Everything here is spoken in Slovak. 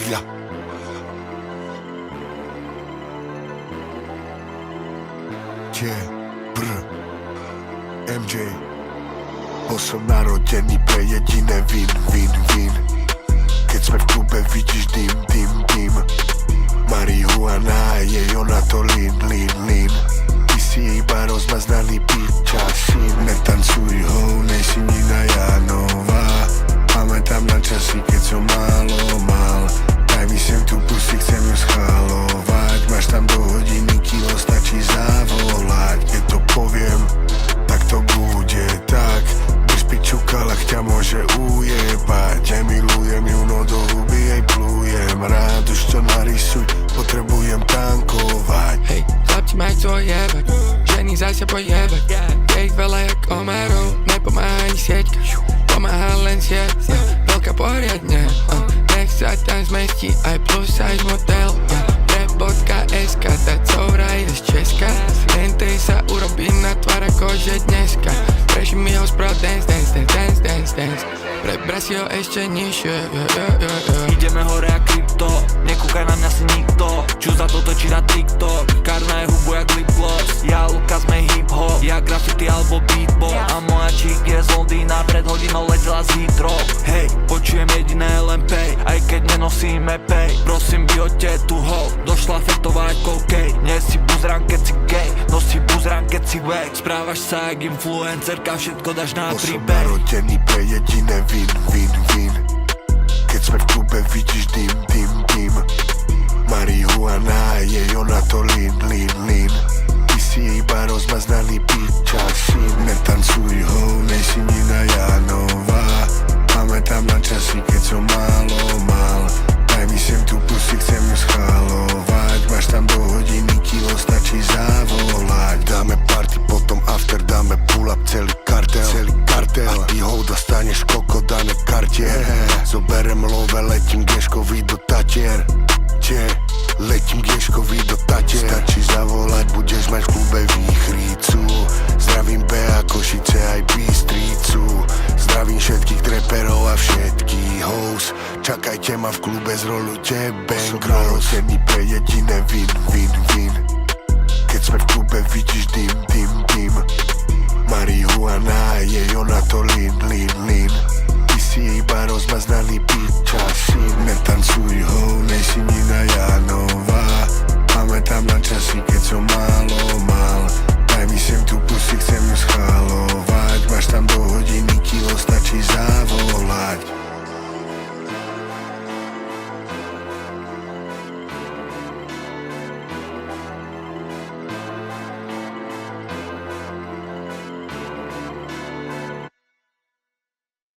Ja. MJ. Bol som narodený pre jediné win. Keď sme v klube, vidíš dym. Marihuana, jej ona to lean. Ty si iba rozmaznaný pičasin. Netancuj ho, nejsi Nina Jánová. Pamätám na časy, keď som málo mal. Daj mi sem tú pussy, chcem ju schvalovať. Máš tam do hodiny kilo, stačí zavolať. Keď to poviem, tak to bude tak. Bez pičukalach ťa môže ujebať. Ja milujem ju, no do huby jej plujem. Rád už to narysuj, potrebujem tankovať. Hej, chlapci ma chcú ojebať, ženy zase pojebať. Je ich veľa jak Omerov, nepomáha ani sieťka, pomáha len sieť. Veľká poriadne, nech sa tam zmestí aj plus size model. Rap.sk, tá coura je z Česka. Rentej sa urobí na tvár akože dneska. Preši mi ho sprav dance. Prebra si ho ešte nižšie. Ideme hore a krypto, nekúkaj na mňa si nikto. Čo za to točí na TikTok, karna je hubu jak lip gloss. Ja Luka sme hip hop, ja graffiti alebo beatbox. A moja chick je z Londýna, pred hodinou letela z Heathrow. Hej, počujem jediné LMP, aj keď nenosíme pay. Prosím, vyhoďte tu ho, došla fetovať koukej. Nie si buzrán, keď si gay, no si buzrán, keď si wack. Správaš sa jak influencerka, všetko dáš na príbeh. Bol som narodený pre jediné win. Keď sme v klube, vidíš dym. Marihuana, jej ona to lean. Ty si iba rozmaznaný pičasin. Netancuj ho, nejsi Nina Jánová. Pamätám na časy, keď som málo mal. Daj mi sem tú pussy, chcem ju schvalovať. Máš tam do hodiny kilo, stačí zavolať. Dáme party, potom after, dáme pull up celý kartel. A ty ho dostaneš koko, dané kartier. Zoberem love, letím Geškovi do Tatier. Letím Geškovi do Tatier. Stačí zavolať, budeš mať v klube výchricu. Zdravím Bea, Košice aj Bystricu. Zdravím všetkých traperov a všetkých hoes. Čakajte ma v klube, zrolujte bang cross. Som narodený pre jediné win. Keď sme v klube, vidíš dym. Marihuana, jej ona to lean. Ty si iba rozmaznaný pičasin. Netancuj ho, nejsi Nina Jánová.